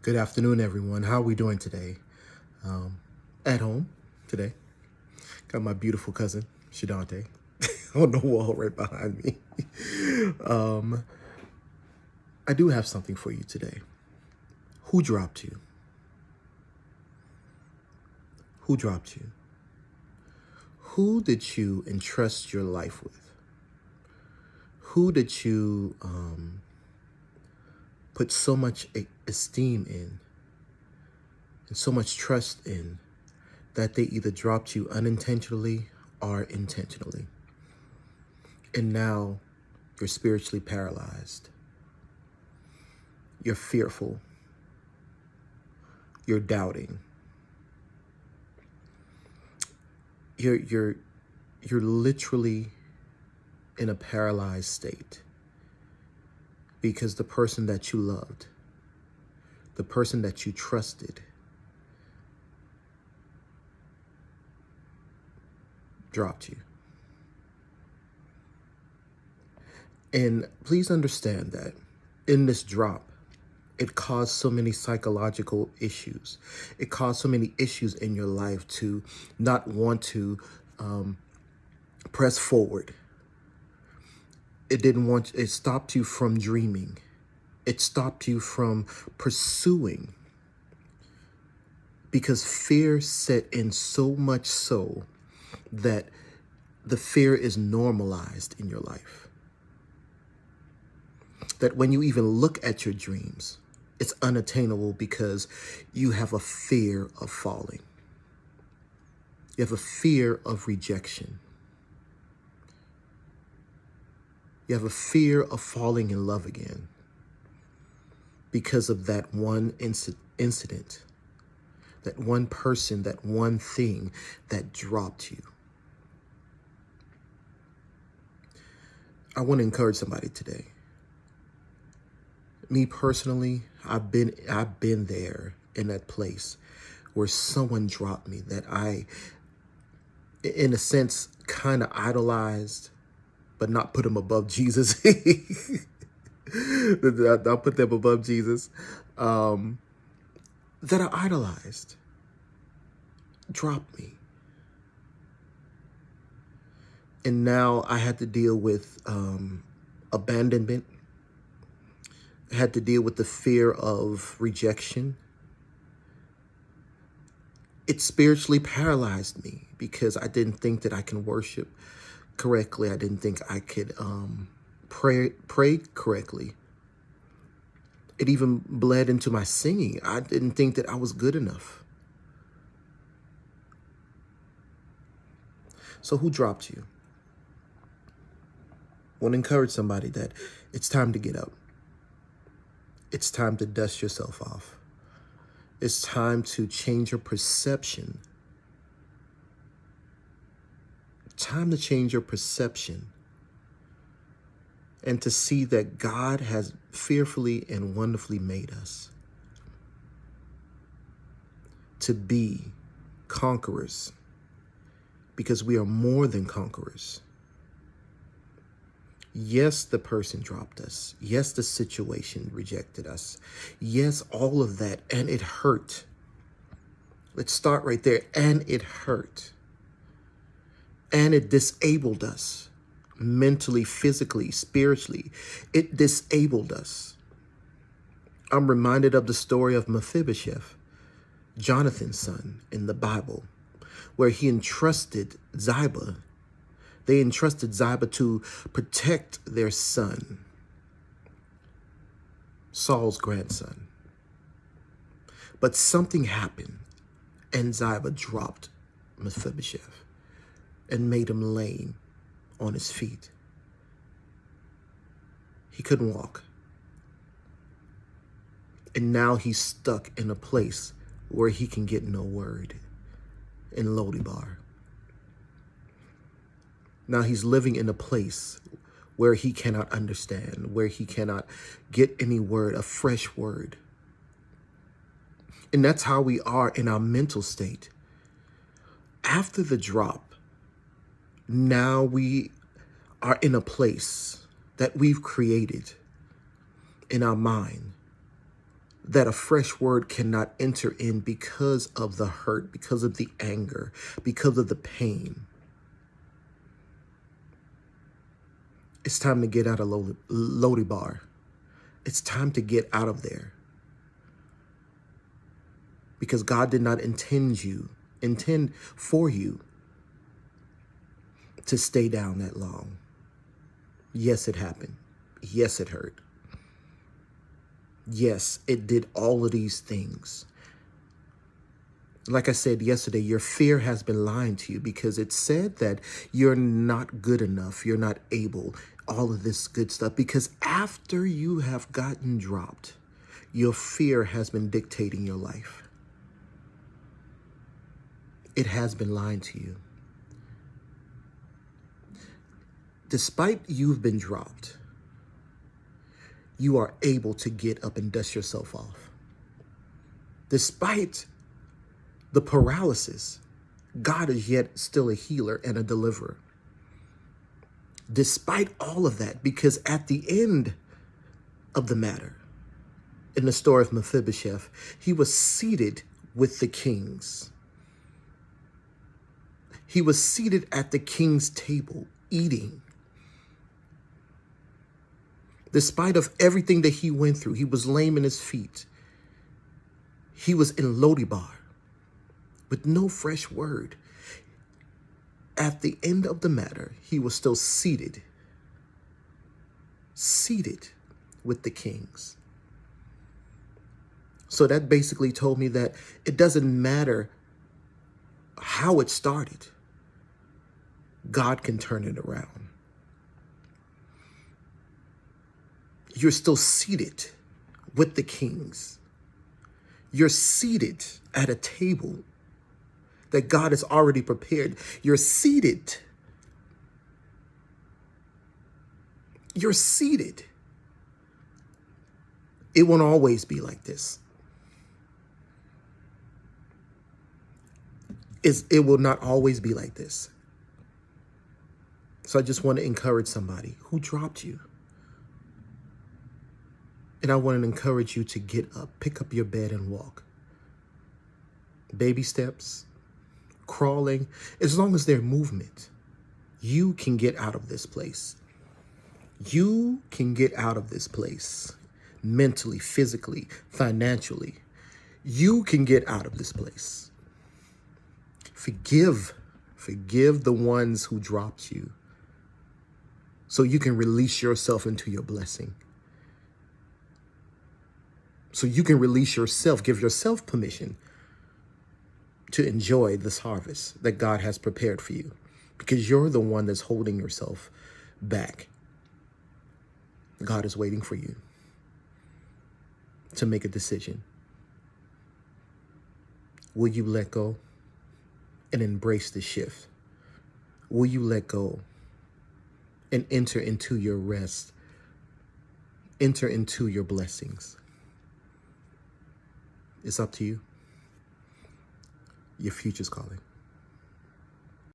Good afternoon, everyone. How are we doing today? At home today. Got my beautiful cousin, Shadante, on the wall right behind me. um, I do have something for you today. Who dropped you? Who dropped you? Who did you entrust your life with? Who did you put so much esteem in and so much trust in that they either dropped you unintentionally or intentionally? And now you're spiritually paralyzed. You're fearful. You're doubting. You're literally in a paralyzed state because the person that you loved, the person that you trusted, dropped you. And please understand that in this drop, it caused so many psychological issues. It caused so many issues in your life to not want to press forward. It stopped you from dreaming. It stopped you from pursuing because fear set in so much so that the fear is normalized in your life. That when you even look at your dreams, it's unattainable because you have a fear of falling. You have a fear of rejection. You have a fear of falling in love again because of that one incident, that one person, that one thing that dropped you. I want to encourage somebody today. Me personally, I've been there in that place where someone dropped me that I, in a sense, kind of idolized, but not put them above Jesus. I'll put them above Jesus. That I idolized, dropped me. And now I had to deal with abandonment. I had to deal with the fear of rejection. It spiritually paralyzed me because I didn't think that I can worship correctly. I didn't think I could pray correctly. It even bled into my singing. I didn't think that I was good enough. So who dropped you? I want to encourage somebody that it's time to get up. It's time to dust yourself off. It's time to change your perception. Time to change your perception and to see that God has fearfully and wonderfully made us to be conquerors because we are more than conquerors. Yes, the person dropped us. Yes, the situation rejected us. Yes, all of that. And it hurt. Let's start right there. And it hurt. And it disabled us mentally, physically, spiritually. It disabled us. I'm reminded of the story of Mephibosheth, Jonathan's son in the Bible, where he entrusted Ziba. They entrusted Ziba to protect their son, Saul's grandson. But something happened, and Ziba dropped Mephibosheth and made him lame on his feet. He couldn't walk. And now he's stuck in a place where he can get no word in Lodibar. Now he's living in a place where he cannot understand, where he cannot get any word, a fresh word. And that's how we are in our mental state. After the drop, now we are in a place that we've created in our mind that a fresh word cannot enter in because of the hurt, because of the anger, because of the pain. It's time to get out of Lodibar. It's time to get out of there. Because God did not intend for you to stay down that long. Yes, it happened. Yes, it hurt. Yes, it did all of these things. Like I said yesterday, your fear has been lying to you because it said that you're not good enough, you're not able, all of this good stuff. Because after you have gotten dropped, your fear has been dictating your life. It has been lying to you. Despite you've been dropped, you are able to get up and dust yourself off. Despite the paralysis, God is yet still a healer and a deliverer. Despite all of that, because at the end of the matter, in the story of Mephibosheth, he was seated with the kings. He was seated at the king's table, eating. Despite of everything that he went through, he was lame in his feet. He was in Lodibar with no fresh word. At the end of the matter, he was still seated with the kings. So that basically told me that it doesn't matter how it started. God can turn it around. You're still seated with the kings. You're seated at a table that God has already prepared. You're seated. You're seated. It won't always be like this. It will not always be like this. So I just want to encourage somebody who dropped you. And I want to encourage you to get up, pick up your bed and walk. Baby steps, crawling, as long as there's movement, you can get out of this place. You can get out of this place mentally, physically, financially. You can get out of this place. Forgive the ones who dropped you so you can release yourself into your blessing. So you can release yourself, give yourself permission to enjoy this harvest that God has prepared for you, because you're the one that's holding yourself back. God is waiting for you to make a decision. Will you let go and embrace the shift? Will you let go and enter into your rest? Enter into your blessings. It's up to you. Your future's calling.